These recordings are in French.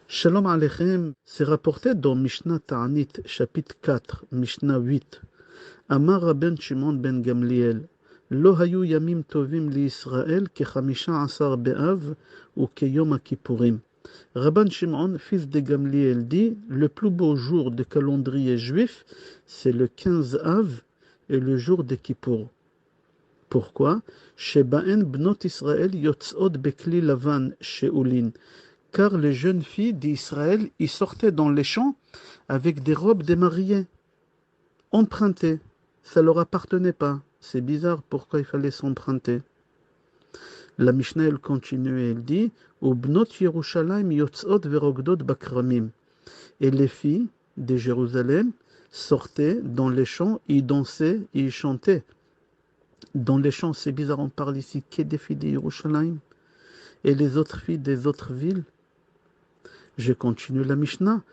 Shalom Aleichem, c'est rapporté dans Mishnah Ta'anit, chapitre 4, Mishnah 8. Amar Rabben Shimon ben Gamliel, Lo hayu yamim tovim li Israël ke chamisha asar be'av ou ke yom kippurim. Rabban Shimon, fils de Gamliel, dit, le plus beau jour de calendrier juif, c'est le 15 Av et le jour de Kippour. Pourquoi? Sheba'en bnot Israël yotzot bekli lavan she'ulin. Car les jeunes filles d'Israël y sortaient dans les champs avec des robes démariées, empruntées. Ça ne leur appartenait pas. C'est bizarre pourquoi il fallait s'emprunter. La Mishnah, elle continue et elle dit Ubnot Yerushalayim yotzot verogdot bakramim. Et les filles de Jérusalem sortaient dans les champs, y dansaient, y chantaient. Dans les champs, c'est bizarre, on parle ici que des filles de Yerushalayim. Et les autres filles des autres villes. Je continue la Mishnah.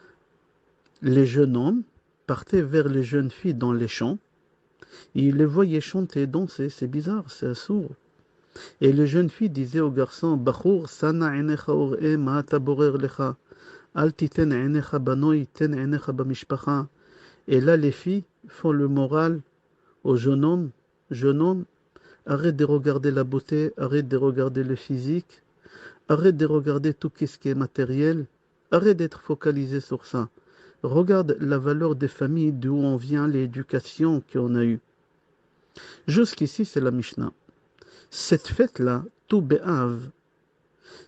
Les jeunes hommes partaient vers les jeunes filles dans les champs. Ils les voyaient chanter, danser. C'est bizarre, c'est sourd. Et les jeunes filles disaient aux garçons Bachour, sana enecha or'e ma'ata borer lecha. Al titen enecha banoi, ten enecha bamishpacha. Et là, les filles font le moral aux jeunes hommes. Jeune homme, arrête de regarder la beauté, arrête de regarder le physique, arrête de regarder tout ce qui est matériel, arrête d'être focalisé sur ça. Regarde la valeur des familles, d'où on vient, l'éducation qu'on a eue. Jusqu'ici, c'est la Mishnah. Cette fête-là, Tou Be'av,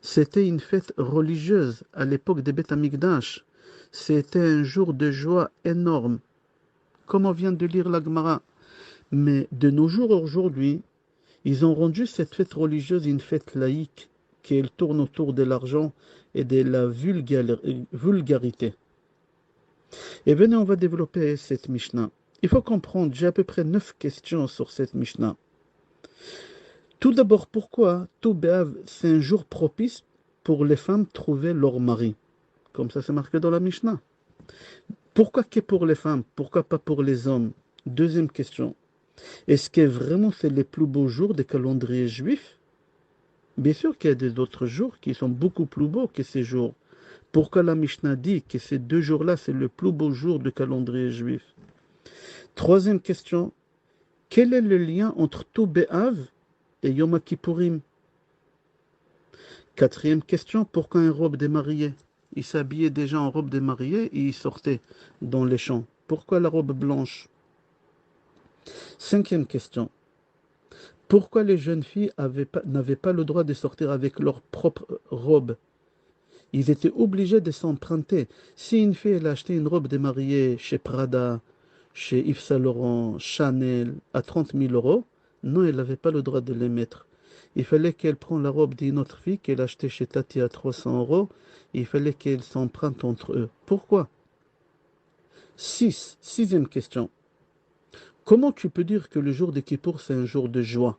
c'était une fête religieuse à l'époque des Beth Amikdash. C'était un jour de joie énorme, comme on vient de lire la Gemara. Mais de nos jours, aujourd'hui, ils ont rendu cette fête religieuse une fête laïque, qui tourne autour de l'argent et de la vulgarité. Et venez, on va développer cette Mishnah. Il faut comprendre, j'ai à peu près 9 questions sur cette Mishnah. Tout d'abord, pourquoi Tou B'Av, c'est un jour propice pour les femmes trouver leur mari? Comme ça, c'est marqué dans la Mishnah. Pourquoi que pour les femmes? Pourquoi pas pour les hommes? Deuxième question. Est-ce que vraiment c'est les plus beaux jours des calendriers juifs? Bien sûr qu'il y a des autres jours qui sont beaucoup plus beaux que ces jours. Pourquoi la Mishnah dit que ces 2 jours-là, c'est le plus beau jour du calendrier juif? Troisième question. Quel est le lien entre Tou B'Av et Yom Kippourim? Quatrième question. Pourquoi une robe des mariés? Il s'habillait déjà en robe des mariés et il sortait dans les champs. Pourquoi la robe blanche? Cinquième question. Pourquoi les jeunes filles n'avaient pas le droit de sortir avec leur propre robe? Ils étaient obligés de s'emprunter. Si une fille elle a acheté une robe de mariée chez Prada, chez Yves Saint Laurent, Chanel, à 30 000 euros, non, elle n'avait pas le droit de les mettre. Il fallait qu'elle prenne la robe d'une autre fille qu'elle achetait chez Tati à 300 euros. Il fallait qu'elle s'emprunte entre eux. Pourquoi? Sixième question. Comment tu peux dire que le jour de Kippour, c'est un jour de joie?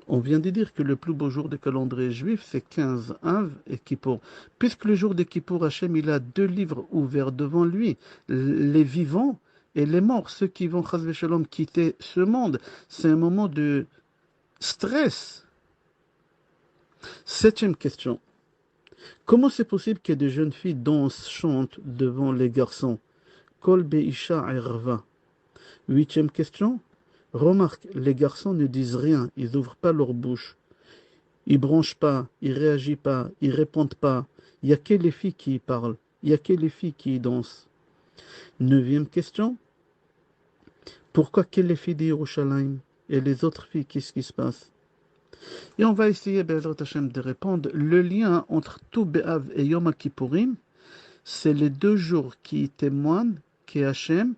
On vient de dire que le plus beau jour du calendrier juif, c'est 15 Av et Kippour. Puisque le jour de Kippour, Hachem, il a 2 livres ouverts devant lui, les vivants et les morts, ceux qui vont, chas v'shalom, quitter ce monde. C'est un moment de stress. Septième question. Comment c'est possible que des jeunes filles dansent, chantent devant les garçons? Kol be'isha erva. Huitième question. Remarque, les garçons ne disent rien, ils n'ouvrent pas leur bouche. Ils branchent pas, ils réagissent pas, ils répondent pas. Il n'y a que les filles qui parlent, il n'y a que les filles qui dansent. Neuvième question. Pourquoi que les filles d'Yerushalayim et les autres filles, qu'est-ce qui se passe? Et on va essayer, Be'ezrat Hashem, de répondre. Le lien entre Tou B'Av et Yom Kippourim, c'est les 2 jours qui témoignent que Hashem,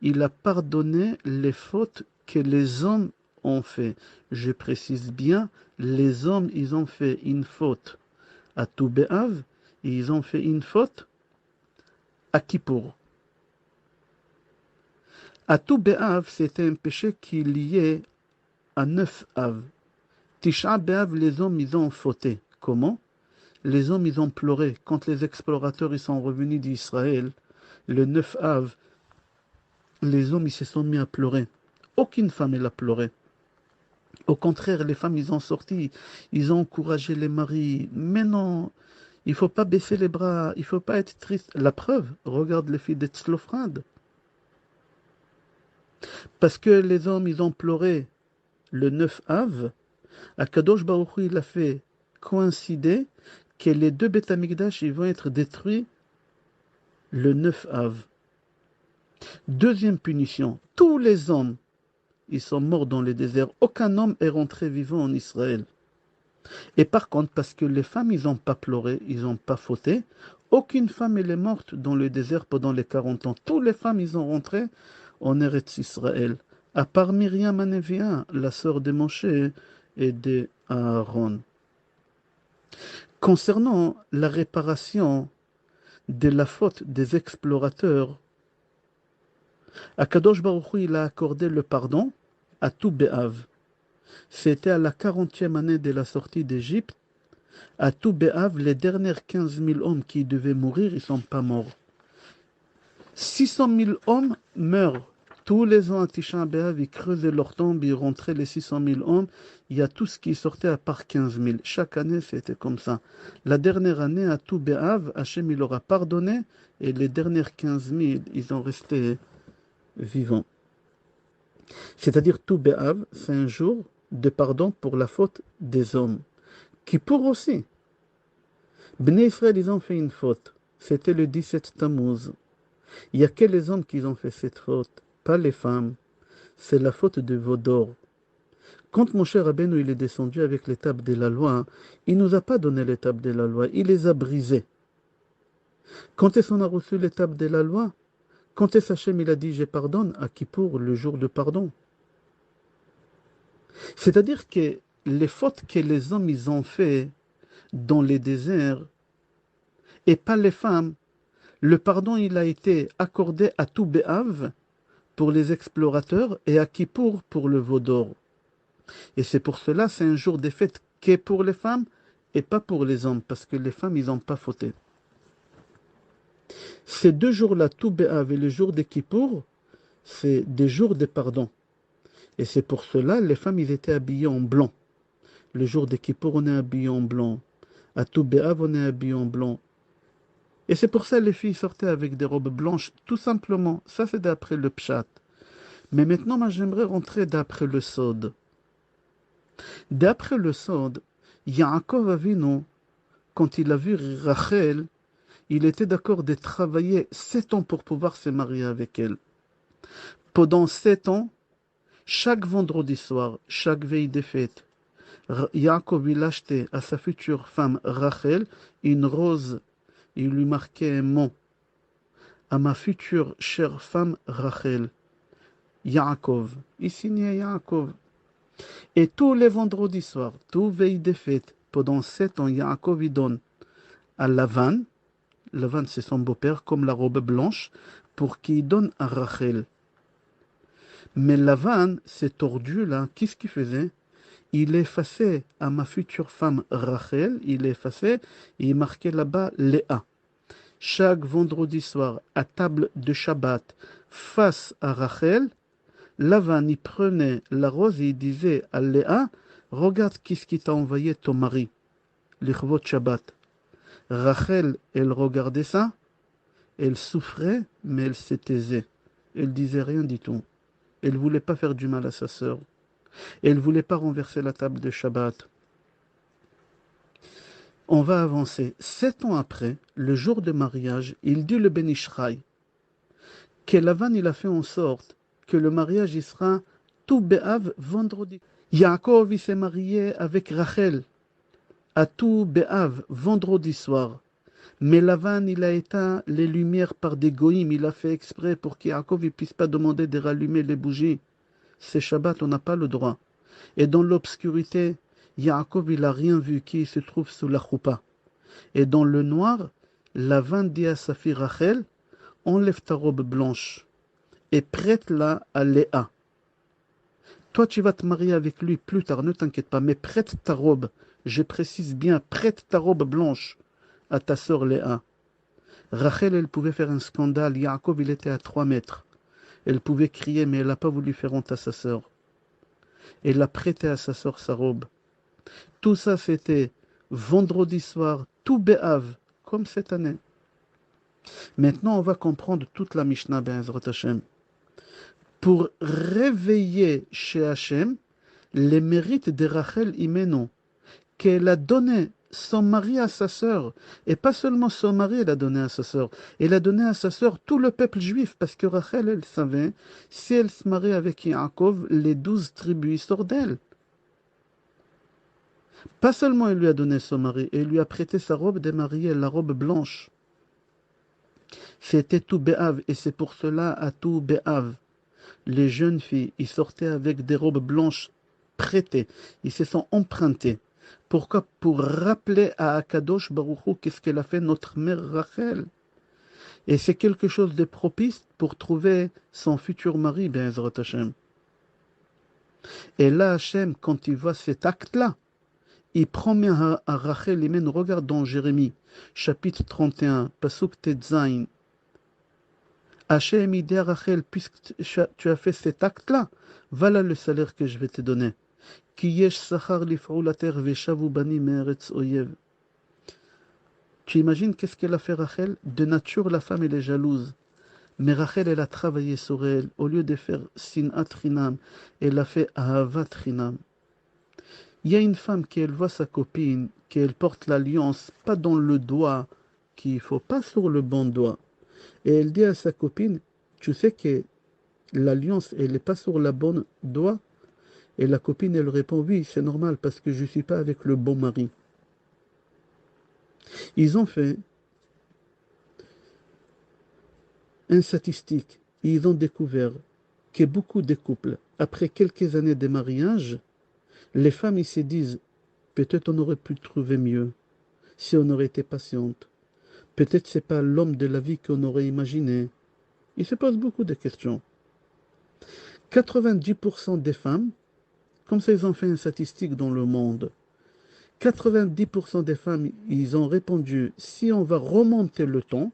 il a pardonné les fautes que les hommes ont fait. Je précise bien, les hommes, ils ont fait une faute à Tou B'Av et ils ont fait une faute à Kippour. À Tou B'Av, c'était un péché qui est lié à 9 Av. Tisha B'Av, les hommes, ils ont fauté. Comment? Les hommes, ils ont pleuré. Quand les explorateurs ils sont revenus d'Israël, le 9 Av, les hommes, ils se sont mis à pleurer. Aucune femme, elle a pleuré. Au contraire, les femmes, ils ont sorti, ils ont encouragé les maris. Mais non, Il ne faut pas baisser les bras, il ne faut pas être triste. La preuve, regarde les filles d'Etzlophrad. Parce que les hommes, ils ont pleuré le 9 Av, Akadosh Baruch Hu, il a fait coïncider que les deux Beth Amikdash, ils vont être détruits le 9 Av. Deuxième punition, tous les hommes, ils sont morts dans le désert. Aucun homme est rentré vivant en Israël. Et par contre, parce que les femmes, ils n'ont pas pleuré, ils n'ont pas fauté, aucune femme, elle est morte dans le désert pendant les 40 ans. Toutes les femmes, ils ont rentré en Eretz Israël. À part Myriam Anévia, la sœur de Moshe et de Aaron. Concernant la réparation de la faute des explorateurs, Akadosh Baruch Hu, il a accordé le pardon à tout Béav. C'était à la 40e année de la sortie d'Égypte. À tout Béav, les dernières 15 000 hommes qui devaient mourir, ils ne sont pas morts. 600 000 hommes meurent. Tous les ans à Tisha B'Av, ils creusaient leur tombe, ils rentraient les 600 000 hommes. Il y a tout ce qui sortait à part 15 000. Chaque année, c'était comme ça. La dernière année, à tout B'Av, Hachem, il leur a pardonné. Et les dernières 15 000, ils ont resté vivants. C'est-à-dire, tout B'Av, c'est un jour de pardon pour la faute des hommes. Kippour aussi. Bnei Israël, ils ont fait une faute. C'était le 17 Tammuz. Il n'y a que les hommes qui ont fait cette faute, pas les femmes. C'est la faute de Vaudor. Quand Moshe Rabbeinu il est descendu avec les tables de la loi, il ne nous a pas donné les tables de la loi, il les a brisées. Quand est-ce qu'on a reçu les tables de la loi? Quand est-ce Hachem il a dit je pardonne à Kippour, le jour de pardon? C'est-à-dire que les fautes que les hommes ils ont fait dans les déserts, et pas les femmes, le pardon il a été accordé à tout Béav pour les explorateurs et à Kippour pour le veau d'or. Et c'est pour cela c'est un jour de fête qu'est pour les femmes et pas pour les hommes, parce que les femmes ils n'ont pas fauté. Ces deux jours-là, tout Béav et le jour de Kippour, c'est des jours de pardon. Et c'est pour cela les femmes ils étaient habillées en blanc. Le jour de Kippour on est habillé en blanc. À tout Béav on est habillé en blanc. Et c'est pour ça que les filles sortaient avec des robes blanches, tout simplement. Ça, c'est d'après le Pshat. Mais maintenant, moi, j'aimerais rentrer d'après le Sod. D'après le Sod, Yaakov Avinu, quand il a vu Rachel, il était d'accord de travailler 7 ans pour pouvoir se marier avec elle. Pendant 7 ans, chaque vendredi soir, chaque veille des fêtes, Yaakov il achetait à sa future femme Rachel une rose. Il lui marquait un mot. À ma future chère femme Rachel, Yaakov. Il signait Yaakov. Et tous les vendredis soirs, tous veille des fêtes, pendant 7 ans, Yaakov il donne à Lavan, Lavan c'est son beau-père, comme la robe blanche, pour qu'il donne à Rachel. Mais Lavan, c'est tordu là, qu'est-ce qu'il faisait? Il effaçait à ma future femme Rachel, il effaçait, et il marquait là-bas Léa. Chaque vendredi soir, à table de Shabbat, face à Rachel, Lavan y prenait la rose et il disait à Léa, regarde qu'est-ce qui t'a envoyé ton mari, l'Ichvot Shabbat. Rachel, elle regardait ça, elle souffrait, mais elle se taisait. Elle disait rien du tout. Elle ne voulait pas faire du mal à sa sœur. Elle ne voulait pas renverser la table de Shabbat. On va avancer. 7 ans après, le jour de mariage, il dit le Ben Ishraï, que Lavan il a fait en sorte que le mariage il sera tout Béav vendredi. Yaakov il s'est marié avec Rachel à tout Béav vendredi soir. Mais Lavan il a éteint les lumières par des goïms. Il a fait exprès pour qu'Yaakov ne puisse pas demander de rallumer les bougies. C'est Shabbat, on n'a pas le droit. Et dans l'obscurité, Yaakov il n'a rien vu qui se trouve sous la choupa. Et dans le noir, Lavan dit à sa fille Rachel, enlève ta robe blanche et prête-la à Léa. Toi, tu vas te marier avec lui plus tard, ne t'inquiète pas, mais prête ta robe. Je précise bien, prête ta robe blanche à ta sœur Léa. Rachel, elle pouvait faire un scandale. Yaakov, il était à 3 mètres. Elle pouvait crier, mais elle n'a pas voulu faire honte à sa sœur. Elle a prêté à sa sœur sa robe. Tout ça, c'était vendredi soir, tout Be'av, comme cette année. Maintenant, on va comprendre toute la Mishnah Be'ezrat Hashem. Pour réveiller chez Hashem les mérites de Rachel Imenu, qu'elle a donné son mari à sa sœur. Et pas seulement son mari, elle a donné à sa sœur. Elle a donné à sa sœur tout le peuple juif, parce que Rachel, elle savait, si elle se mariait avec Yaakov, les 12 tribus sortent d'elle. Pas seulement elle lui a donné son mari, elle lui a prêté sa robe de mariée, la robe blanche. C'était tout Béav, et c'est pour cela à tout Béav. Les jeunes filles, ils sortaient avec des robes blanches prêtées. Ils se sont empruntés. Pourquoi? Pour rappeler à Akadosh Baruch Hu qu'est-ce qu'elle a fait notre mère Rachel. Et c'est quelque chose de propice pour trouver son futur mari, Be'ezrat Hashem. Et là, Hashem, quand il voit cet acte-là, il promet à Rachel, il regarde dans Jérémie, chapitre 31, Pasuk Tetzain. Hachem, il dit à Rachel, puisque tu as fait cet acte-là, voilà le salaire que je vais te donner. Ki yesh sachar lif'ou la terre veshavu bani me'eretz oyev. Tu imagines qu'est-ce qu'elle a fait Rachel? De nature, la femme, elle est jalouse. Mais Rachel, elle a travaillé sur elle. Au lieu de faire sinat rinam, elle a fait ahavat rinam. Il y a une femme qui, elle voit sa copine, qu'elle porte l'alliance, pas dans le doigt, qu'il ne faut pas sur le bon doigt. Et elle dit à sa copine, tu sais que l'alliance, elle n'est pas sur la bonne doigt? Et la copine, elle répond, oui, c'est normal, parce que je ne suis pas avec le bon mari. Ils ont fait une statistique. Ils ont découvert que beaucoup de couples, après quelques années de mariage, les femmes, ils se disent, peut-être on aurait pu trouver mieux si on aurait été patiente. Peut-être c'est pas l'homme de la vie qu'on aurait imaginé. Ils se posent beaucoup de questions. 90% des femmes, comme ça ils ont fait une statistique dans le monde, 90% des femmes, ils ont répondu, si on va remonter le temps,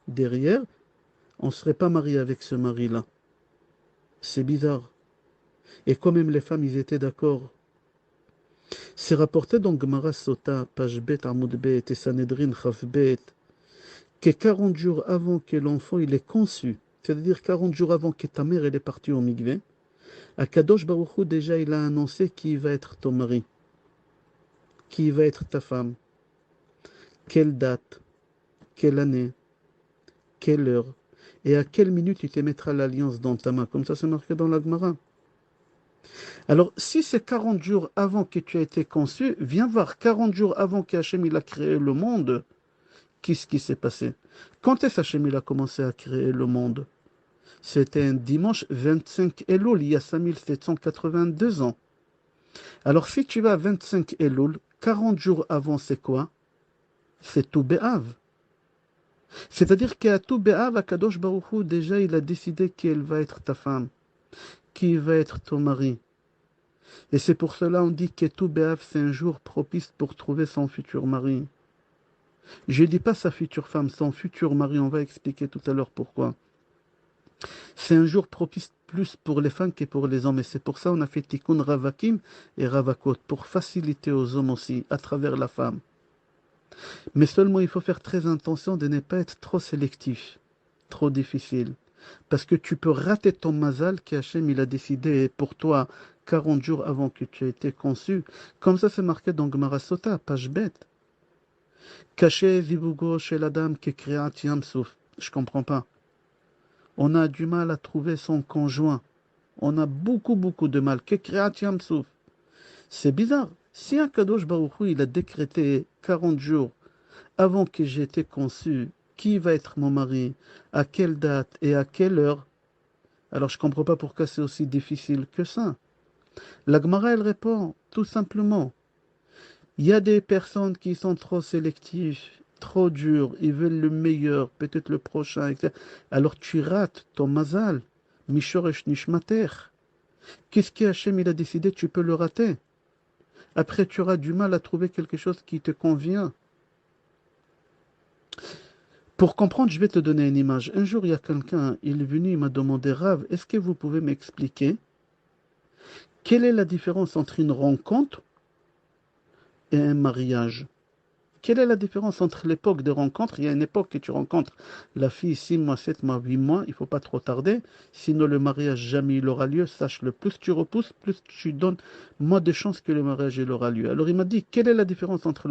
derrière, on ne serait pas marié avec ce mari-là. C'est bizarre. Et quand même les femmes, ils étaient d'accord. C'est rapporté dans Gemara Sota, page Bet, Amoud Bet, et Sanhedrin, Chaf Bet, que 40 jours avant que l'enfant il est conçu, c'est-à-dire 40 jours avant que ta mère elle est partie au Mikvé, Akadosh Baruch Hu, déjà il a annoncé qui va être ton mari, qui va être ta femme, quelle date, quelle année, quelle heure, et à quelle minute il te mettra l'alliance dans ta main. Comme ça c'est marqué dans la Gemara. Alors, si c'est 40 jours avant que tu aies été conçu, viens voir, 40 jours avant qu'Hachem il a créé le monde, qu'est-ce qui s'est passé? Quand est-ce qu'Hachem il a commencé à créer le monde? C'était un dimanche 25 Elul, il y a 5782 ans. Alors, si tu vas à 25 Elul, 40 jours avant, c'est quoi? C'est tout Bé'av. C'est-à-dire qu'à tout Bé'av, Akadosh Baruch Hu, déjà, il a décidé qu'elle va être ta femme, qui va être ton mari. Et c'est pour cela on dit que tout Bé'av, c'est un jour propice pour trouver son futur mari. Je ne dis pas sa future femme, son futur mari, on va expliquer tout à l'heure pourquoi. C'est un jour propice plus pour les femmes que pour les hommes. Et c'est pour ça qu'on a fait Tikkun Ravakim et Ravakot, pour faciliter aux hommes aussi, à travers la femme. Mais seulement il faut faire très attention de ne pas être trop sélectif, trop difficile. Parce que tu peux rater ton mazal qu'Hachem il a décidé pour toi 40 jours avant que tu aies été conçu. Comme ça c'est marqué dans Gemara Sota, page bête. Caché zivugo chez la dame qui créa Tiamsouf. Je comprends pas. On a du mal à trouver son conjoint. On a beaucoup de mal. Que créa Tiamsouf. C'est bizarre. Si un Kadosh Baruch Hu, il a décrété 40 jours avant que j'ai été conçu, qui va être mon mari, à quelle date et à quelle heure, alors je ne comprends pas pourquoi c'est aussi difficile que ça. La Gemara, elle répond tout simplement. Il y a des personnes qui sont trop sélectives, trop dures, ils veulent le meilleur, peut-être le prochain, etc. Alors tu rates ton mazal, Mishoresh Nishmater. Qu'est-ce qu'Hachem il a décidé, tu peux le rater. Après, tu auras du mal à trouver quelque chose qui te convient. Pour comprendre, je vais te donner une image. Un jour, il y a quelqu'un, il est venu, il m'a demandé, Rav, est-ce que vous pouvez m'expliquer quelle est la différence entre une rencontre et un mariage? quelle est la différence entre l'époque de rencontre? Il y a une époque que tu rencontres la fille 6 mois, 7 mois, 8 mois, il ne faut pas trop tarder, sinon le mariage jamais il aura lieu, sache-le, plus tu repousses, plus tu donnes moins de chances que le mariage il aura lieu. Alors il m'a dit, quelle est la différence entre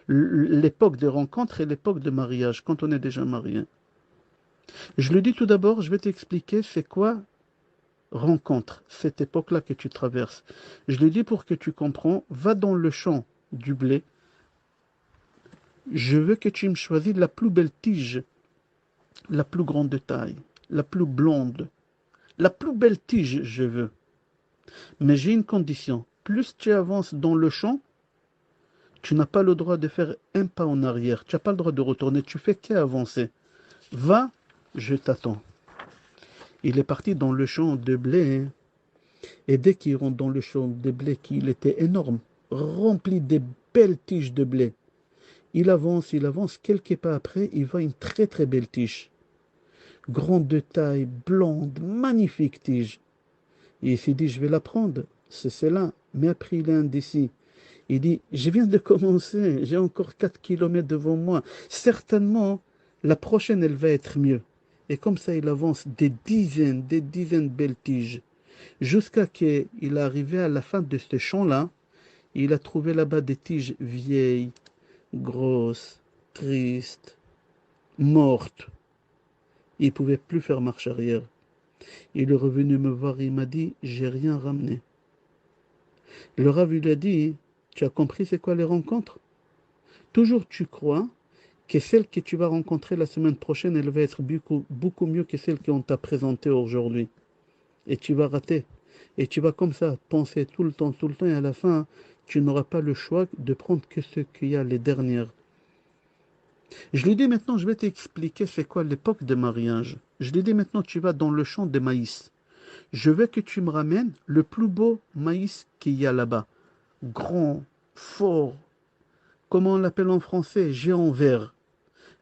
l'époque de rencontre et l'époque de mariage, quand on est déjà marié? Je le dis tout d'abord, je vais t'expliquer c'est quoi rencontre, cette époque-là que tu traverses. Je le dis pour que tu comprends, va dans le champ du blé, je veux que tu me choisisses la plus belle tige, la plus grande de taille, la plus blonde, la plus belle tige, je veux. Mais j'ai une condition, plus tu avances dans le champ, tu n'as pas le droit de faire un pas en arrière, tu n'as pas le droit de retourner, tu fais qu'avancer. Va, je t'attends. Il est parti dans le champ de blé, hein. Et dès qu'il rentre dans le champ de blé, qu'il était énorme, rempli de belles tiges de blé, il avance, quelques pas après, il voit une très très belle tige. Grande de taille, blonde, magnifique tige. Et il s'est dit, je vais la prendre, c'est celle-là. Mais après, il est indécis. Il dit, je viens de commencer, j'ai encore 4 kilomètres devant moi. Certainement, la prochaine, elle va être mieux. Et comme ça, il avance des dizaines de belles tiges. Jusqu'à qu'il est arrivé à la fin de ce champ-là, il a trouvé là-bas des tiges vieilles, grosses, tristes, mortes. Il ne pouvait plus faire marche arrière. Il est revenu me voir, il m'a dit, j'ai rien ramené. Le Rav lui a dit, tu as compris c'est quoi les rencontres? Toujours tu crois que celle que tu vas rencontrer la semaine prochaine, elle va être beaucoup mieux que celle qu'on t'a présentée aujourd'hui. Et tu vas rater. Et tu vas comme ça penser tout le temps, et à la fin, tu n'auras pas le choix de prendre que ce qu'il y a les dernières. Je lui dis maintenant, je vais t'expliquer c'est quoi l'époque de mariage. Je lui dis maintenant, tu vas dans le champ de maïs. Je veux que tu me ramènes le plus beau maïs qu'il y a là-bas. Grand, fort, comment on l'appelle en français, géant vert.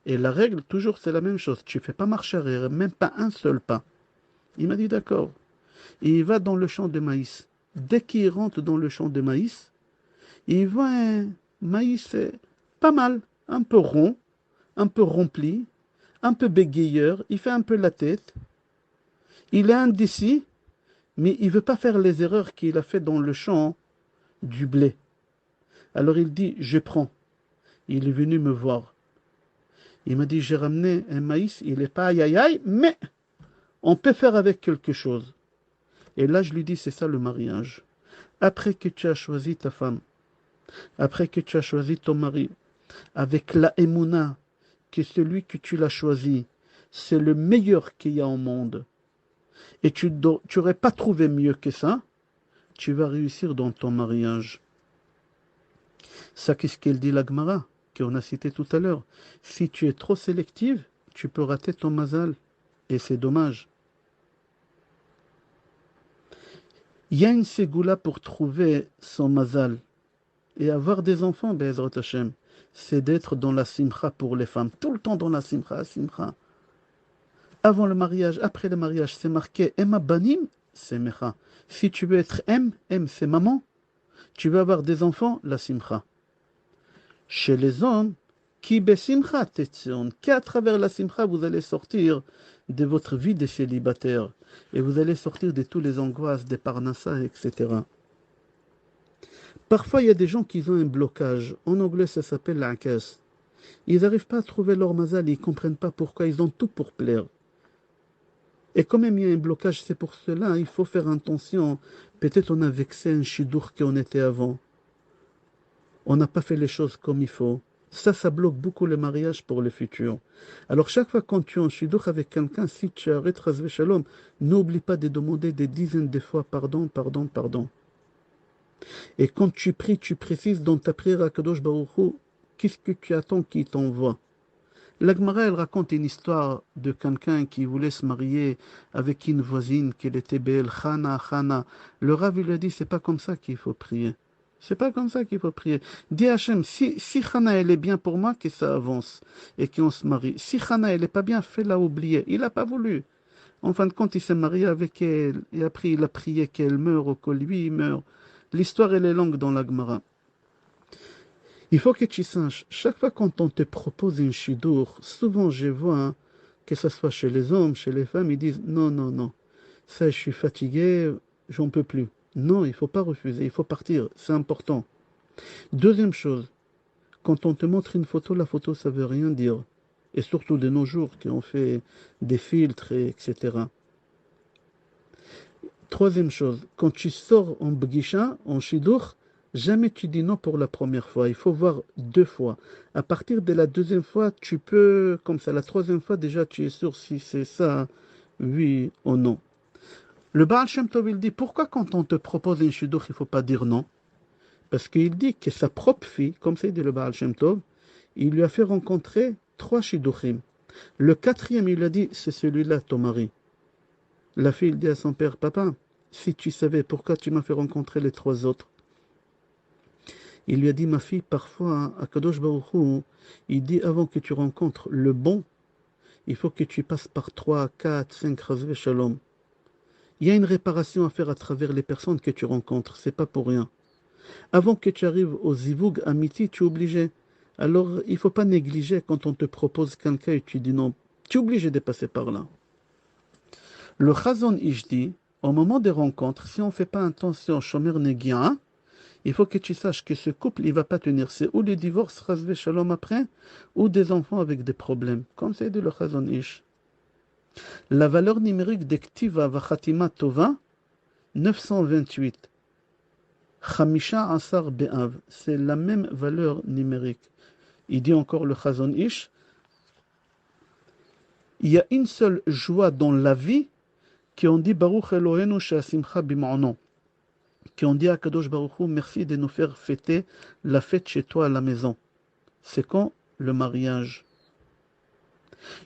Et la règle, toujours, c'est la même chose. Tu ne fais pas marcher arrière, même pas un seul pas. Il m'a dit d'accord. Et il va dans le champ de maïs. Dès qu'il rentre dans le champ de maïs, il voit un maïs pas mal, un peu rond, un peu rempli, un peu bégayeur. Il fait un peu la tête. Il est indécis, mais il ne veut pas faire les erreurs qu'il a fait dans le champ du blé. Alors il dit, je prends. Il est venu me voir. Il m'a dit, j'ai ramené un maïs, il n'est pas aïe aïe aïe, mais on peut faire avec quelque chose. Et là, je lui dis, c'est ça le mariage. Après que tu as choisi ta femme, après que tu as choisi ton mari, avec la émouna, que celui que tu l'as choisi, c'est le meilleur qu'il y a au monde, et tu n'aurais pas trouvé mieux que ça, tu vas réussir dans ton mariage. Ça, qu'est-ce qu'elle dit la Gemara, qu'on a cité tout à l'heure. Si tu es trop sélective, tu peux rater ton mazal. Et c'est dommage. Il y a une ségoula pour trouver son mazal. Et avoir des enfants, Be'ezrat Hashem, c'est d'être dans la simcha pour les femmes. Tout le temps dans la simcha, simcha. Avant le mariage, après le mariage, c'est marqué Emma Banim, c'est Mecha. Si tu veux être M, c'est maman. Tu veux avoir des enfants, la simcha. Chez les hommes, qui besimcha tetzion, qu'à travers la simcha, vous allez sortir de votre vie de célibataire et vous allez sortir de tous les angoisses, des parnassas, etc. Parfois, il y a des gens qui ont un blocage. En anglais, ça s'appelle l'akaz. Ils n'arrivent pas à trouver leur mazal, ils ne comprennent pas pourquoi, ils ont tout pour plaire. Et quand même, il y a un blocage, c'est pour cela, il faut faire attention. Peut-être on a vexé un chidour qu'on était avant. On n'a pas fait les choses comme il faut. Ça bloque beaucoup le mariage pour le futur. Alors chaque fois quand tu es en shidduch avec quelqu'un, si tu arrêtes Chas Shalom, n'oublie pas de demander des dizaines de fois pardon, pardon, pardon. Et quand tu pries, tu précises dans ta prière à Kadosh Baruch Hu, qu'est-ce que tu attends qu'il t'envoie. La Gemara, elle raconte une histoire de quelqu'un qui voulait se marier avec une voisine, qu'elle était belle, Chana, Chana. Le Rav lui a dit, c'est pas comme ça qu'il faut prier. C'est pas comme ça qu'il faut prier. Dis Hachem, si Chana elle est bien pour moi, que ça avance et qu'on se marie. Si Chana elle est pas bien, fais-la oublier. Il n'a pas voulu. En fin de compte, il s'est marié avec elle et après il a prié qu'elle meure ou que lui il meurt. L'histoire elle est longue dans la Gemara. Il faut que tu saches, chaque fois quand on te propose une chidour, souvent je vois, hein, que ce soit chez les hommes, chez les femmes, ils disent non, non, non, ça je suis fatigué, j'en peux plus. Non, il ne faut pas refuser, il faut partir, c'est important. Deuxième chose, quand on te montre une photo, la photo ça veut rien dire. Et surtout de nos jours, qui ont fait des filtres, etc. Troisième chose, quand tu sors en bguicha, en chidour, jamais tu dis non pour la première fois. Il faut voir deux fois. À partir de la deuxième fois, tu peux, comme ça, la troisième fois, déjà, tu es sûr si c'est ça, oui ou non. Le Baal Shem Tov, il dit, pourquoi quand on te propose un chidour, il ne faut pas dire non? Parce qu'il dit que sa propre fille, comme c'est dit le Baal Shem Tov, il lui a fait rencontrer trois shidduchim. Le quatrième, il lui a dit, c'est celui-là, ton mari. La fille dit à son père, papa, si tu savais pourquoi tu m'as fait rencontrer les trois autres. Il lui a dit, ma fille, parfois, à Kadosh Baruch Hu, il dit, avant que tu rencontres le bon, il faut que tu passes par 3, 4, 5 Chazvé Shalom. Il y a une réparation à faire à travers les personnes que tu rencontres, c'est pas pour rien. Avant que tu arrives au Zivug Amiti, tu es obligé. Alors, il ne faut pas négliger quand on te propose quelqu'un et tu dis non. Tu es obligé de passer par là. Le Chazon Ish dit, au moment des rencontres, si on ne fait pas attention, Shomer Negia, il faut que tu saches que ce couple, il ne va pas tenir. C'est ou le divorce, Chazvé Shalom après, ou des enfants avec des problèmes. Comme c'est dit le Chazon Ish. La valeur numérique de Ktiva Vachatima Tova, 928. Chamisha Asar Be'av. C'est la même valeur numérique. Il dit encore le Chazon Ish, il y a une seule joie dans la vie qui on dit Baruch Elohenu She'asimcha b'ma'ono. Qui on dit à Kadosh Baruch Hu, merci de nous faire fêter la fête chez toi à la maison. C'est quand? Le mariage.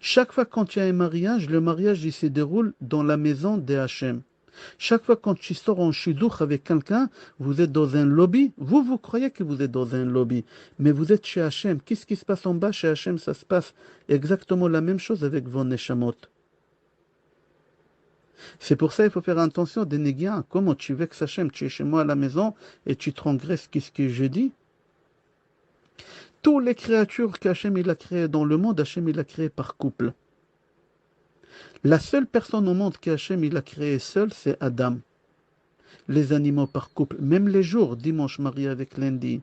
Chaque fois quand il y a un mariage, le mariage il se déroule dans la maison des Hachem. Chaque fois quand tu sors en shidduch avec quelqu'un, vous êtes dans un lobby. Vous croyez que vous êtes dans un lobby, mais vous êtes chez Hachem. Qu'est-ce qui se passe en bas chez Hachem? Ça se passe exactement la même chose avec vos neshamot. C'est pour ça qu'il faut faire attention des négias. Comment tu vexes Hachem? Tu es chez moi à la maison et tu transgresses qu'est-ce que je dis? Toutes les créatures qu'Hachem il a créées dans le monde, Hachem il a créé par couple. La seule personne au monde qu'Hachem il a créée seule, c'est Adam. Les animaux par couple, même les jours, dimanche marié avec lundi,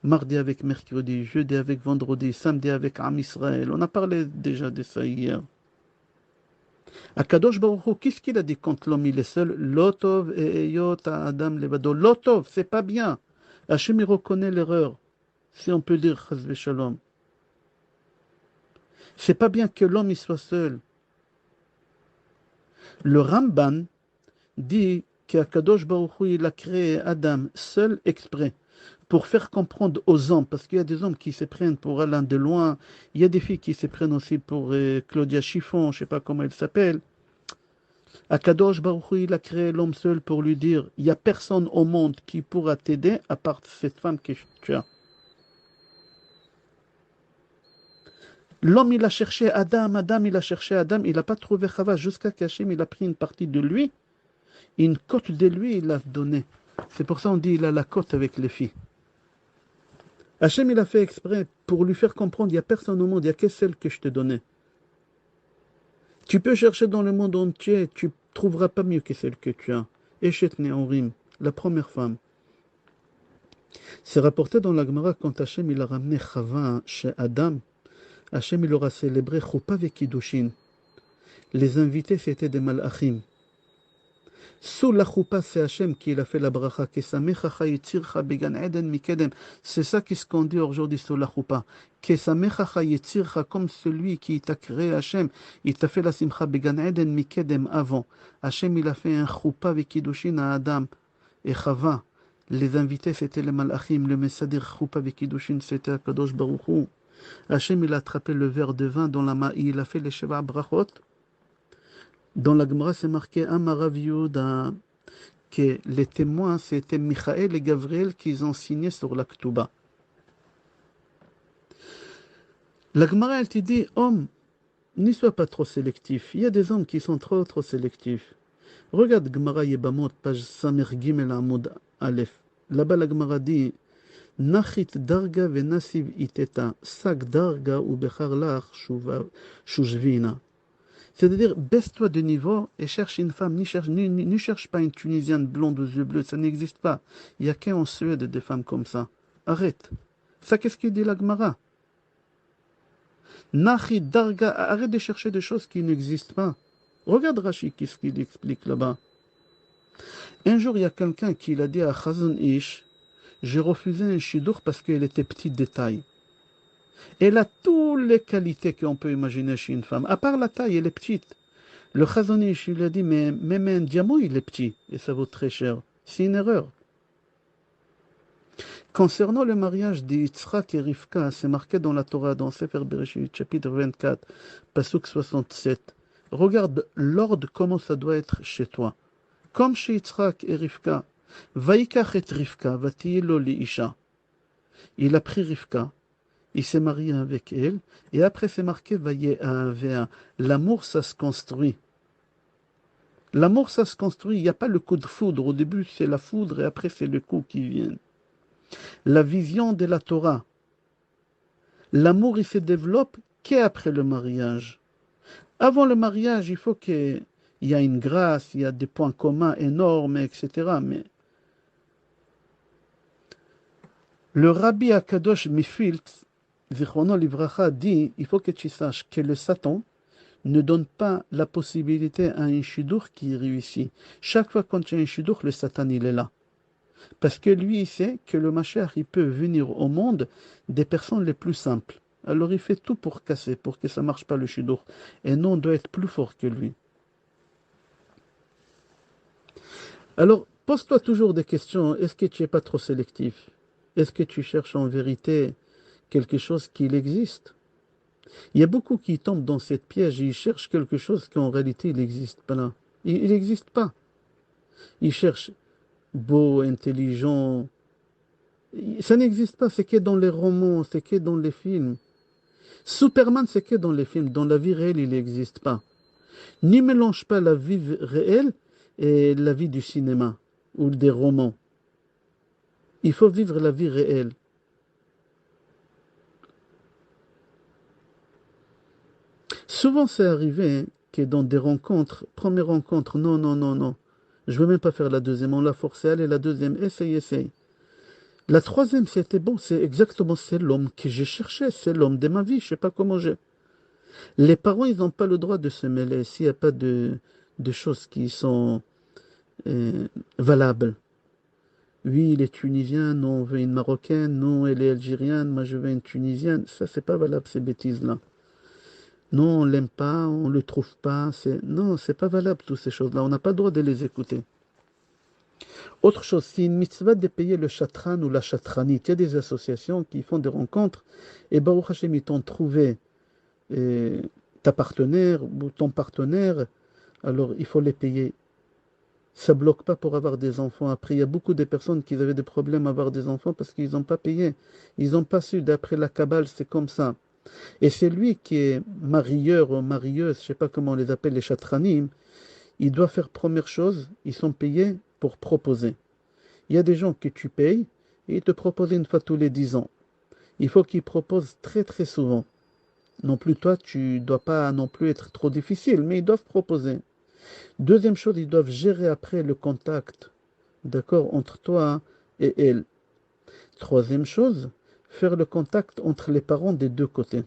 mardi avec mercredi, jeudi avec vendredi, samedi avec Am Israël. On a parlé déjà de ça hier. Akadosh Baruch Hu, qu'est-ce qu'il a dit quand l'homme il est seul? Lotov et Eyot Adam Levado. Lotov, c'est pas bien. Hachem il reconnaît l'erreur, si on peut dire Chas v'Shalom. C'est pas bien que l'homme il soit seul. Le Ramban dit qu'Akadosh Baruch Hu il a créé Adam seul exprès pour faire comprendre aux hommes, parce qu'il y a des hommes qui se prennent pour Alain de loin, il y a des filles qui se prennent aussi pour Claudia Chiffon, je ne sais pas comment elle s'appelle. Akadosh Baruch Hu, il a créé l'homme seul pour lui dire, il n'y a personne au monde qui pourra t'aider à part cette femme que tu as. L'homme, il a cherché Adam, il a cherché Adam, il n'a pas trouvé Chava jusqu'à qu'Hachem, il a pris une partie de lui, une côte de lui, il l'a donnée. C'est pour ça qu'on dit, il a la côte avec les filles. Hachem, il a fait exprès pour lui faire comprendre, il n'y a personne au monde, il n'y a que celle que je te donnais. Tu peux chercher dans le monde entier, tu ne trouveras pas mieux que celle que tu as. Eshet Nehorim, la première femme. C'est rapporté dans la Gemara quand Hachem, il a ramené Chava chez Adam. Hachem, il aura célébré Choupa avec Kiddushin. Les invités, c'était des malachim. Sous la choupa, c'est Hachem qui a fait la bracha. C'est ça qu'est-ce qu'on dit aujourd'hui sous la choupa. Comme celui qui t'a créé Hachem, il t'a fait la simcha began eden mikedem avant. Hachem, il a fait un choupa avec Kiddushin à Adam et Chava. Les invités, c'était les malachim. Le messadir choupa avec Kiddushin, c'était Kadosh Baruch Hu. Hachem, il a attrapé le verre de vin dans la main. Il a fait les sheva brachot. Dans la Gemara, c'est marqué Amarav Yehuda que les témoins, c'était Michaël et Gabriel qui ont signé sur la Ktuba. La Gemara, elle te dit, homme, n'y sois pas trop sélectif. Il y a des hommes qui sont trop sélectifs. Regarde Gemara Yebamot, page Samer Gimel Amud Aleph. Là-bas, la Gemara dit, Nachit darga venasiv iteta, sak darga ou becharlach shujvina. C'est-à-dire, baisse-toi de niveau et cherche une femme. Ne cherche pas une Tunisienne blonde aux yeux bleus, ça n'existe pas. Il n'y a qu'en Suède des femmes comme ça. Arrête. Ça, qu'est-ce qu'il dit la Gemara? Nachi darga, arrête de chercher des choses qui n'existent pas. Regarde Rashi, qu'est-ce qu'il explique là-bas. Un jour, il y a quelqu'un qui l'a dit à Chazon Ish, j'ai refusé un shidur parce qu'elle était petite de taille. Elle a toutes les qualités qu'on peut imaginer chez une femme. À part la taille, elle est petite. Le Chazon Ish, il a dit, mais même un diamant, il est petit. Et ça vaut très cher. C'est une erreur. Concernant le mariage d'Yitzhak et Rivka, c'est marqué dans la Torah, dans Sefer Bereshit, chapitre 24, pasuk 67. Regarde l'ordre, comment ça doit être chez toi. Comme chez Yitzhak et Rivka. Vaikach et Rivka, vatiyelo li isha. Il a pris Rivka, il s'est marié avec elle, et après c'est marqué Vayehavea. L'amour, ça se construit. L'amour, ça se construit. Il n'y a pas le coup de foudre. Au début, c'est la foudre, et après, c'est le coup qui vient. La vision de la Torah. L'amour, il se développe qu'après le mariage. Avant le mariage, il faut qu'il y ait une grâce, il y a des points communs énormes, etc. Mais le Rabbi Akadosh Mifilt, Zichrono Livracha, dit, il faut que tu saches que le Satan ne donne pas la possibilité à un shidur qui réussit. Chaque fois quand il y a un shidur, le Satan, il est là. Parce que lui, il sait que le Mashiach, il peut venir au monde des personnes les plus simples. Alors il fait tout pour casser, pour que ça ne marche pas le shidur. Et nous, on doit être plus fort que lui. Alors, pose-toi toujours des questions. Est-ce que tu n'es pas trop sélectif? Est-ce que tu cherches en vérité quelque chose qui existe? Il y a beaucoup qui tombent dans cette piège et ils cherchent quelque chose qu'en réalité, il n'existe pas là. Il n'existe pas. Ils cherchent beau, intelligent. Ça n'existe pas, c'est que dans les romans, c'est que dans les films. Superman, c'est que dans les films. Dans la vie réelle, il n'existe pas. N'y mélange pas la vie réelle et la vie du cinéma ou des romans. Il faut vivre la vie réelle. Souvent, c'est arrivé que dans des rencontres, première rencontre, non, non, non, non. Je ne veux même pas faire la deuxième. On l'a forcé, allez, la deuxième, essaye, essaye. La troisième, c'était bon, c'est exactement, c'est l'homme que j'ai cherché, c'est l'homme de ma vie, je ne sais pas comment j'ai. Les parents, ils n'ont pas le droit de se mêler s'il n'y a pas de choses qui sont euh, valables. Oui, il est tunisien, non, on veut une marocaine, non, elle est algérienne, moi je veux une tunisienne. Ça, c'est pas valable, ces bêtises-là. Non, on l'aime pas, on le trouve pas. Non, c'est pas valable, toutes ces choses-là. On n'a pas le droit de les écouter. Autre chose, c'est une mitzvah de payer le chatran ou la chatranite. Il y a des associations qui font des rencontres et Baruch Hashem, ils t'ont trouvé ta partenaire ou ton partenaire, alors il faut les payer. Ça ne bloque pas pour avoir des enfants. Après, il y a beaucoup de personnes qui avaient des problèmes à avoir des enfants parce qu'ils n'ont pas payé. Ils n'ont pas su. D'après la Kabbale, c'est comme ça. Et c'est lui qui est marieur ou marieuse, je ne sais pas comment on les appelle, les chatranim, il doit faire première chose, ils sont payés pour proposer. Il y a des gens que tu payes et ils te proposent une fois tous les 10 ans. Il faut qu'ils proposent très très souvent. Non plus toi, tu ne dois pas non plus être trop difficile, mais ils doivent proposer. Deuxième chose, ils doivent gérer après le contact, d'accord, entre toi et elle. Troisième chose, faire le contact entre les parents des deux côtés.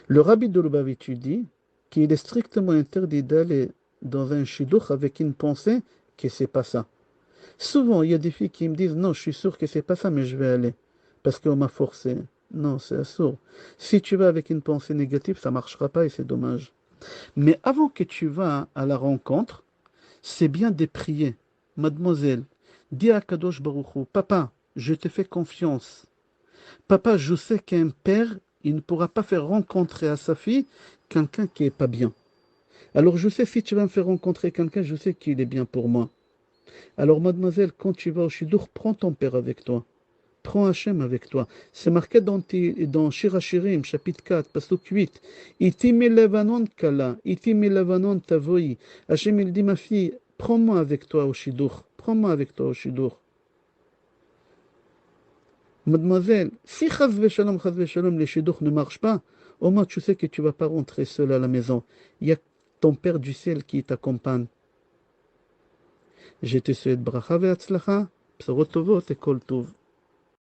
Le rabbi de Lubavitch dit qu'il est strictement interdit d'aller dans un shidduch avec une pensée que c'est pas ça. Souvent, il y a des filles qui me disent non, je suis sûr que c'est pas ça, mais je vais aller parce qu'on m'a forcé. Non, c'est absurde. Si tu vas avec une pensée négative, ça marchera pas et c'est dommage. Mais avant que tu vas à la rencontre, c'est bien de prier. Mademoiselle, dis à Kadosh Baruch Hu, papa, je te fais confiance. Papa, je sais qu'un père, il ne pourra pas faire rencontrer à sa fille quelqu'un qui n'est pas bien. Alors je sais, si tu vas me faire rencontrer quelqu'un, je sais qu'il est bien pour moi. Alors mademoiselle, quand tu vas au Shidour, prends ton père avec toi. Prends Hachem avec toi. C'est marqué dans Shir Hashirim, chapitre 4, pasuk 8. Iti mi Levanon kala, iti mi Levanon tavoi. Hachem, il dit, ma fille, prends-moi avec toi au Shidour. Prends-moi avec toi au Shidour. Mademoiselle, si chas v'shalom, les shidduch ne marchent pas, au moins tu sais que tu vas pas rentrer seule à la maison. Il y a ton Père du ciel qui t'accompagne. Je te souhaite bracha ve'atzlacha, bsorot tovot et kol tov.